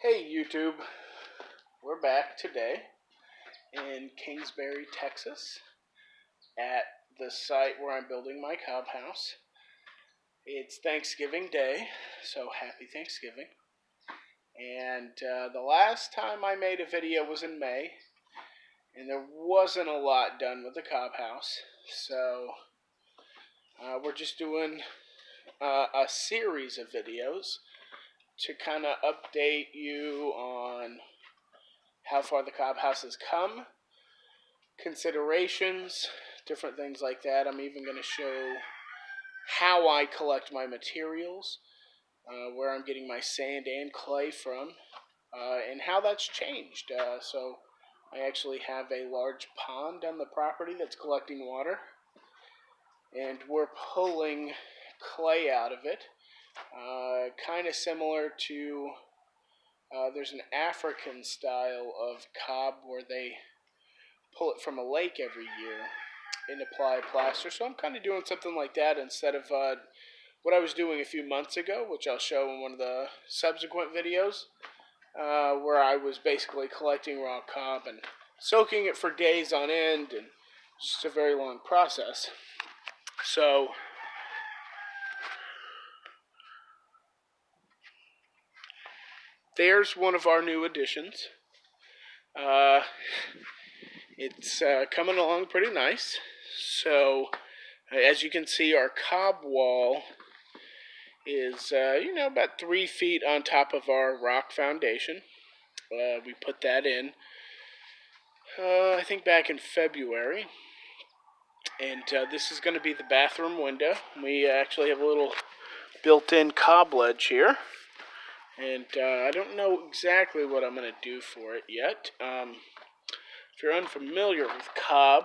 Hey YouTube, we're back today in Kingsbury, Texas at the site where I'm building my cob house. It's Thanksgiving Day, so happy Thanksgiving. And the last time I made a video was in May, and there wasn't a lot done with the cob house. So we're just doing a series of videos to kind of update you on how far the cob house has come, considerations, different things like that. I'm even going to show how I collect my materials, where I'm getting my sand and clay from, and how that's changed. So I actually have a large pond on the property that's collecting water, and we're pulling clay out of it, kind of similar to there's an African style of cob where they pull it from a lake every year and apply plaster. So I'm kind of doing something like that instead of what I was doing a few months ago, which I'll show in one of the subsequent videos, where I was basically collecting raw cob and soaking it for days on end, and just a very long process. So there's one of our new additions. It's coming along pretty nice. So as you can see, our cob wall is about 3 feet on top of our rock foundation. We put that in I think back in February, and this is going to be the bathroom window. We actually have a little built-in cob ledge here. And I don't know exactly what I'm going to do for it yet. If you're unfamiliar with cob,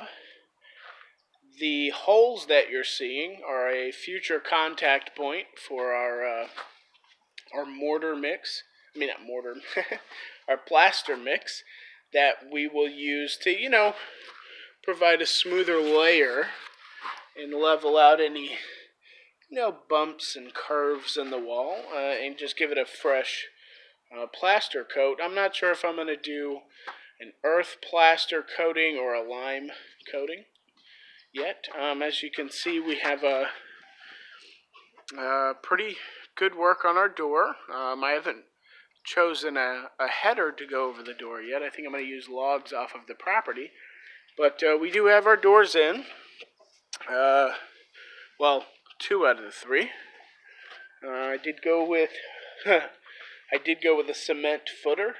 the holes that you're seeing are a future contact point for our mortar mix. I mean, not mortar, our plaster mix that we will use to, provide a smoother layer and level out any bumps and curves in the wall, and just give it a fresh plaster coat. I'm not sure if I'm going to do an earth plaster coating or a lime coating yet. As you can see, we have a pretty good work on our door. I haven't chosen a header to go over the door yet. I think I'm going to use logs off of the property. But we do have our doors in. Well, 2 out of the 3. I did go with a cement footer,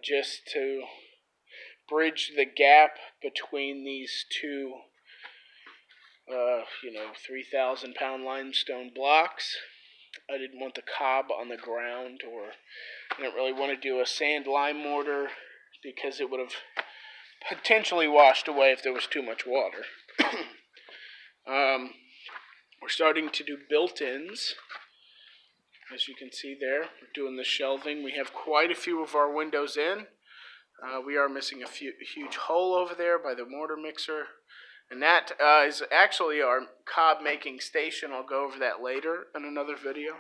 just to bridge the gap between these two 3,000-pound limestone blocks. I didn't want the cob on the ground, or I didn't really want to do a sand lime mortar because it would have potentially washed away if there was too much water. We're starting to do built-ins. As you can see there, we're doing the shelving. We have quite a few of our windows in. We are missing a huge hole over there by the mortar mixer. And that is actually our cob making station. I'll go over that later in another video.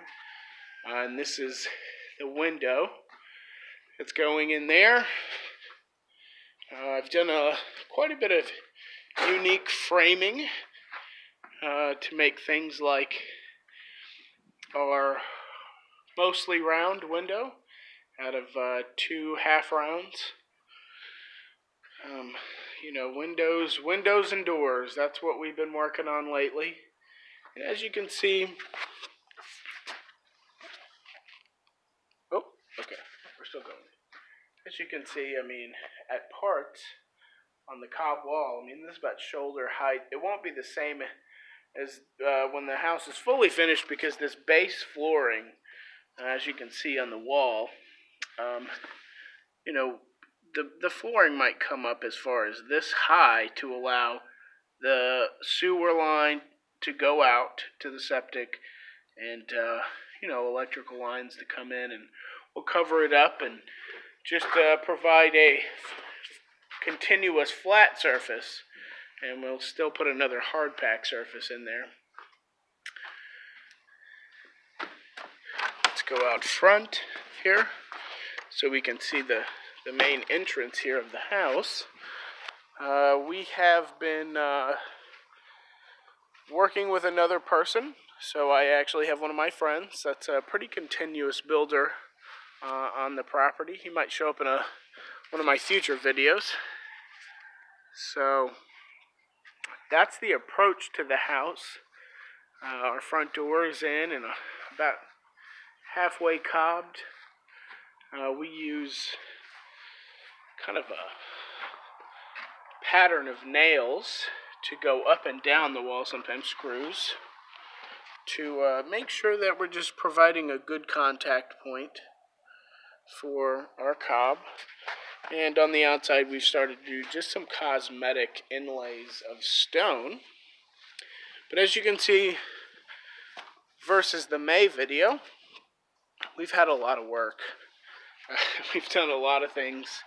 And this is the window that's going in there. I've done quite a bit of unique framing to make things like our mostly round window out of 2 half rounds. Windows and doors, that's what we've been working on lately. And as you can see, we're still going. As you can see, at parts on the cob wall, this is about shoulder height. It won't be the same as when the house is fully finished, because this base flooring, as you can see on the wall, the flooring might come up as far as this high to allow the sewer line to go out to the septic, and electrical lines to come in, and we'll cover it up and just provide a continuous flat surface, and we'll still put another hard pack surface in there. Let's go out front here. so we can see the main entrance here of the house. We have been working with another person, so I actually have one of my friends that's a pretty continuous builder on the property. He might show up in one of my future videos. So that's the approach to the house. Our front door is in and about halfway cobbed. We use kind of a pattern of nails to go up and down the wall, sometimes screws, to make sure that we're just providing a good contact point for our cob. And on the outside, we've started to do just some cosmetic inlays of stone. But as you can see, versus the May video, we've had a lot of work. We've done a lot of things,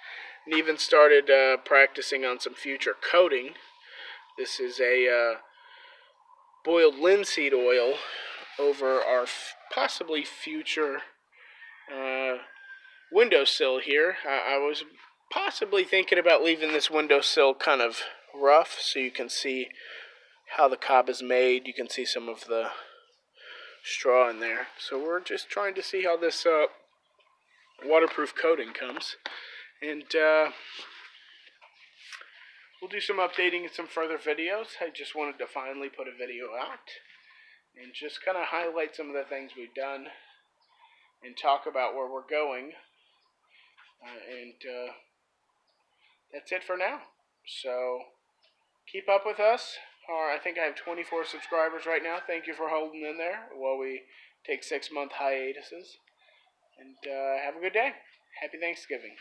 and even started practicing on some future coating. This is a boiled linseed oil over our possibly future windowsill here. I was possibly thinking about leaving this windowsill kind of rough so you can see how the cob is made. You can see some of the straw in there. So we're just trying to see how this waterproof coating comes. And we'll do some updating in some further videos. I just wanted to finally put a video out and just kind of highlight some of the things we've done and talk about where we're going. And that's it for now. So keep up with us. I think I have 24 subscribers right now. Thank you for holding in there while we take 6-month hiatuses. And have a good day. Happy Thanksgiving.